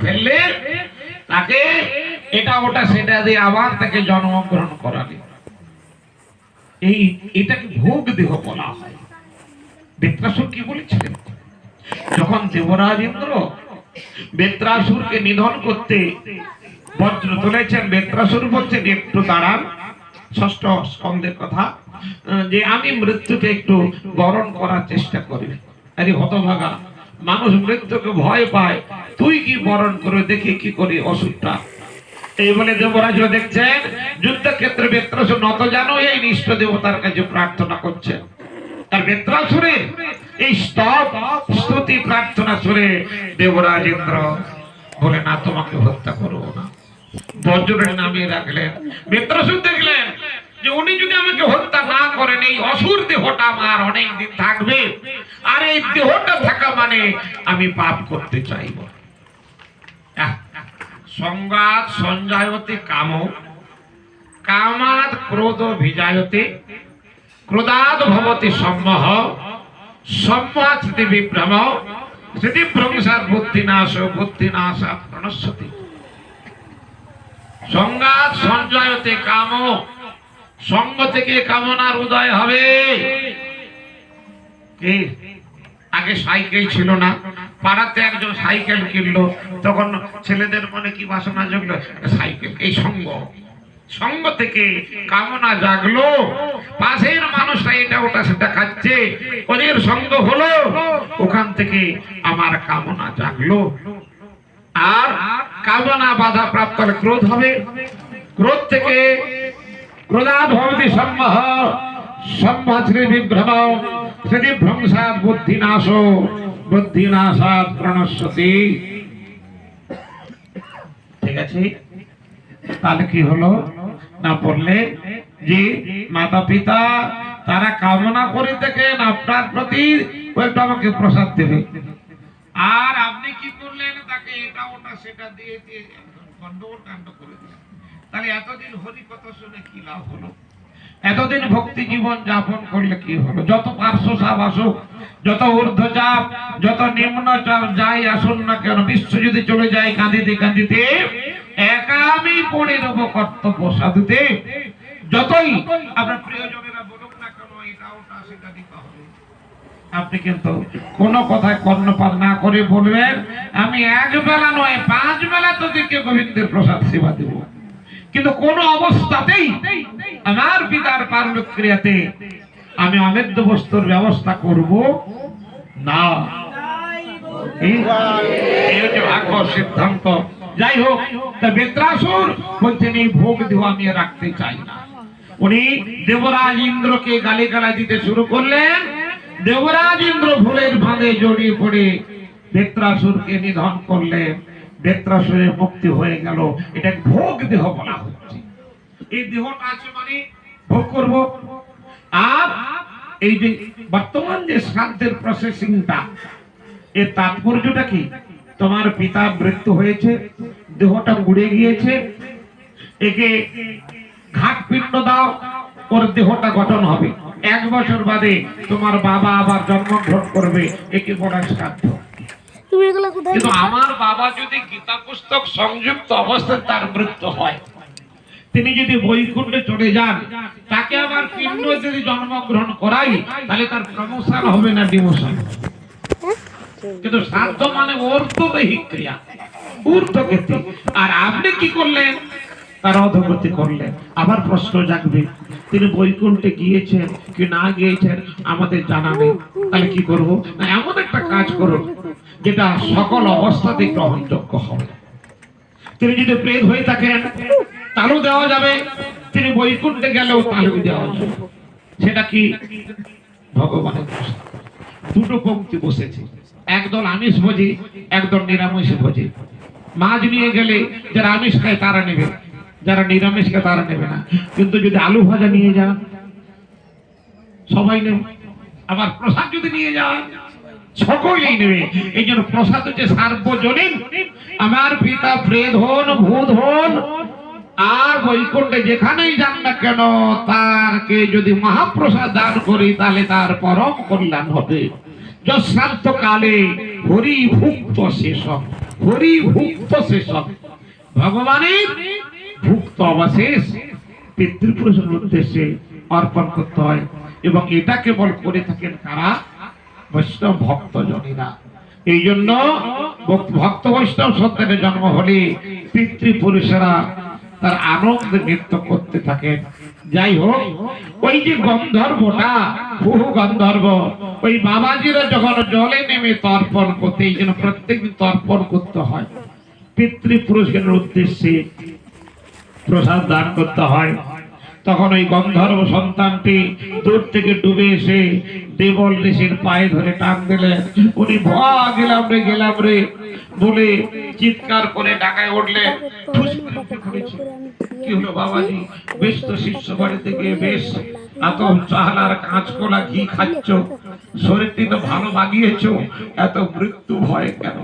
ফেললে তাকে এটা ওটা সেটা দিয়ে আবার তাকে জন্মগ্রহণ করালে, এটাকে ভোগ দেহ বলা হয়। বৃত্রাসুর কি বলেছিলেন? যখন দেবরাজ ইন্দ্র বৃত্রাসুরকে নিধন করতে বজ্র তুলেছেন, বৃত্রাসুর বলছেন একটু দাঁড়ান, ষষ্ঠ স্কন্ধের কথা, যে আমি মৃত্যুকে একটু বরণ করার চেষ্টা করি। আরে হতভাগা, মানুষ মৃত্যুকে ভয় পায়, তুই কি বরণ করে দেখি কি করি অসুরটা। এই বলে দেবরাজ দেখছেন যুদ্ধক্ষেত্রে বৃত্রাসুর নত জানো এই নিষ্ঠ দেবতার কাছে প্রার্থনা করছেন। আর বৃত্রাসুরের এই স্তুতি প্রার্থনা শুনে দেবরাজ ইন্দ্র বলে না, তোমাকে হত্যা করবো না। বজ্রের নামিয়ে রাখলেন। বৃত্রাসুর দেখলেন যে উনি যদি আমাকে হত্যা না করেন, এই অসুর দেহটা আমার অনেক দিন থাকবে, আর এই দেহটা থাকা মানে আমি পাপ করতে চাইব। সংঘাত সঞ্জায়তে কাম, কামাদ ক্রোধ ভিজায়তে, ক্রোধাদ ভবতি সম্মোহ, সম্মোহাৎ স্মৃতি বিভ্রম, স্মৃতি ভ্রংসাৎ বুদ্ধিনাশ, বুদ্ধিনাশাৎ প্রণশ্যতি। সংঘাত সঞ্জয়তে কাম, সঙ্গ থেকে কামনার উদয় হবে। আগে সাইকেল ছিল না, পাড়াতে একজন সাইকেল কিনলো, তখন ছেলেদের মনে কি বাসনা জাগলো, সাইকেল। এই সঙ্গ থেকে কামনা জাগলো, পাশের মানুষরা এটা ওটা সেটা খাচ্ছে, ওদের সঙ্গ হলো, ওখান থেকে আমার কামনা জাগলো। আর কামনা বাধা প্রাপ্ত হলে ক্রোধ হবে, ক্রোধ থেকে ক্রোধাৎ ভবতি সম্মোহ, সম্মোহাৎ স্মৃতি বিভ্রম, স্মৃতি ভ্রংসাৎ বুদ্ধিনাশ, বুদ্ধিনাশাৎ প্রণশ্যতি। ঠিক আছে, তাহলে কি হলো না, বললে যে মাতা পিতা তারা কামনা করে থাকেন আপনার প্রতি ওইটা আমাকে প্রসাদ দেবে, আর আপনি কি করলেন, তাকে এটা ওটা সেটা দিয়ে দিয়ে গন্ডগোল কাণ্ড করে দিলেন। তাহলে এতদিন হরি কথা শুনে কি লাভ হলো? এতদিন ভক্তি জীবন যাপন করলে কি হলো? যত পার্শ্ব চাপ আসুক, যত ঊর্ধ্ব চাপ, যত নিম্ন চাপ যাই আসুন না কেন, বিশ্ব যদি চলে যায় কাঁদিতে কাঁদিতে, একা আমি পড়ে নেব কর্তব্য সাধুতে। যতই আপনার প্রিয়জনেরা বলুক না কেন এটা ওটা সেটা দিতে হবে, আপনি কিন্তু কোনো কথায় কর্ণপাত না করে বলবেন আমি এক বেলা নয় 5 বেলা তোদেরকে গোবিন্দের প্রসাদ সেবা দেব, কিন্তু কোন অবস্থাতেই আমার পিতার পারলোক ক্রিয়াতে আমি অমেদ্য বস্তুর ব্যবস্থা করব না। এই হচ্ছে ভাগ্য সিদ্ধান্ত। যাই হোক, তা বৃত্রাসুর বলছেন এই ভোগ দেহ আমি রাখতে চাই না। উনি দেবরাজ ইন্দ্রকে গালিগালাজ দিতে শুরু করলেন। দেবরাজ ইন্দ্র ভুলের ফাঁদে জড়িয়ে পড়ে বৃত্রাসুরকে নিধন করলেন। বৃত্রাসুরের মুক্তি হয়ে গেল। এটা ভোগ দেহ বলা হচ্ছে। এই দেহটা আছে মানে ভোগ করব। আর এই যে বর্তমান যে শ্রাদ্ধের প্রসেসিংটা, এর তাৎপর্যটা কি? তোমার পিতা মৃত্যু হয়েছে, দেহটা গুড়ে গিয়েছে, একে ঘাট পিণ্ড দাও, ওর দেহটা গঠন হবে। 1 বছর বাদে তোমার বাবা আবার জন্মগ্রহণ করবে, একে বড় শ্রাদ্ধ। কিন্তু আমার বাবা যদি গীতা পুস্তক সংযুক্ত অবস্থায় তার মৃত্যু হয়, তিনি যদি বৈকুণ্ঠে চলে যান, তাকে আবার পিণ্ড যদি জন্মগ্রহণ করাই, তাহলে তার প্রমোশন হবে না ডিমোশন। কিন্তু শ্রাদ্ধ মানে অর্থদৈহিক ক্রিয়া, ঊর্ধ্বগতি। আর আপনি কি করলেন? তার অধোগতি করলেন। আবার প্রশ্ন জাগবে, তিনি বৈকুণ্ঠে গিয়েছেন কি না গিয়েছেন আমাদের জানা নেই। তাহলে কি করব? না, এমন একটা কাজ করুন যেটা সকল অবস্থাতে গ্রহণযোগ্য হবে। তিনি যদি প্রেত হয়ে থাকেন তাহলেও দেওয়া যাবে, তিনি বৈকুণ্ঠে গেলেও তাহলেও দেওয়া যাবে। সেটা কি? ভগবানের দুটো পঙ্ক্তি বসেছে, একদল আমিষ ভোজী, একদল নিরামিষ ভোজী। মাছ নিয়ে গেলে যারা আমিষ খায় তারা নেবে, যারা নিরামিষ খায় তারা নেবে না। কিন্তু যদি আলু ভাজা নিয়ে যান সবাই নেবে। আবার প্রসাদ যদি নিয়ে যান সকলেই নেবে। এই জন্য প্রসাদ হচ্ছে সার্বজনীন। আমার পিতা প্রেত হন, ভূত হন, আর বৈকুণ্ঠে যেখানেই যান না কেন, তারকে যদি মহাপ্রসাদ দান করি তাহলে তার পরম কল্যাণ হবে। যশ্রাদ্ধ কালে হরি ভুক্ত শেষম। হরি ভুক্ত শেষ, ভগবানের ভুক্ত অবশেষ পিতৃপুরুষের উদ্দেশ্যে অর্পণ করতে হয়। এবং এটা কেবল করে থাকেন কারা? বৈষ্ণব ভক্তজনেরা। এই জন্য ভক্ত বৈষ্ণব সন্তানের জন্ম হলে পিতৃপুরুষেরা তার আনন্দ নৃত্য করতে থাকেন। যাই হোক, ওই যে গন্ধর্বটা, বহু গন্ধর্ব, ওই বাবাজিরা যখন জলে নেমে তর্পণ করতে, এই জন্য প্রত্যেকদিন তর্পণ করতে হয়, পিতৃপুরুষের উদ্দেশ্যে প্রসাদ দান করতে হয়। তখন ওই গন্ধর্ব সন্তানটি দূর থেকে ডুবে এসে দেবল ঋষির পায়ে ধরে টান দিলেন। উনি গেলাম রে বলে চিৎকার করে ডাকায় উঠলেন। কি হলো বাবাজি? বেশ তো শিষ্য বাড়িতে গিয়ে বেশ এত চাল আর কাঁচকলা ঘি খাচ্ছ, শরীরটি তো ভালো বাগিয়েছ, এত মৃত্যু ভয় কেন?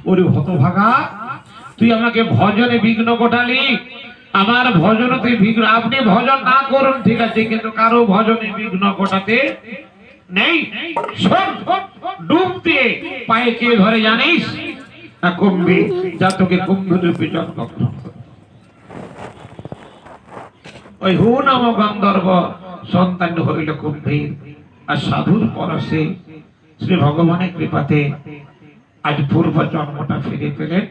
ওরে হতভাগা, তুই আমাকে ভজনে বিঘ্ন ঘটালি, আমার ভজনতে বিঘ্ন। আপনি ভজন না করুন ঠিক আছে, কিন্তু কারো ভজনে বিঘ্ন ঘটাতে নেই। ডুব দিয়ে পায়ে কে ধরে জানিস? না কুম্ভী, যা তোকে কুম্ভরূপী জন্মগ্রহণ করে। ওই হু নাম গন্ধর্ব সন্তান হইল কুম্ভীর। আর সাধুর পরশে শ্রী ভগবানের কৃপাতে আজ পূর্ব জন্মটা ফিরে পেলেন।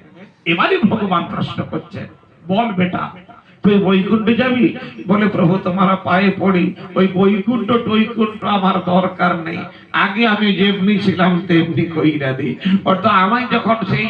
এবারে ভগবান প্রশ্ন করছেন, বল বেটা তুই বৈকুণ্ঠে যাবি? বলে প্রভু তোমার পায়ে পড়ি, ওই বৈকুণ্ঠ টৈকুণ্ঠ আমার দরকার নেই, আগে আমি যেমনি ছিলাম তেমনি কইরা দিই। অর্থাৎ আমায় যখন সেই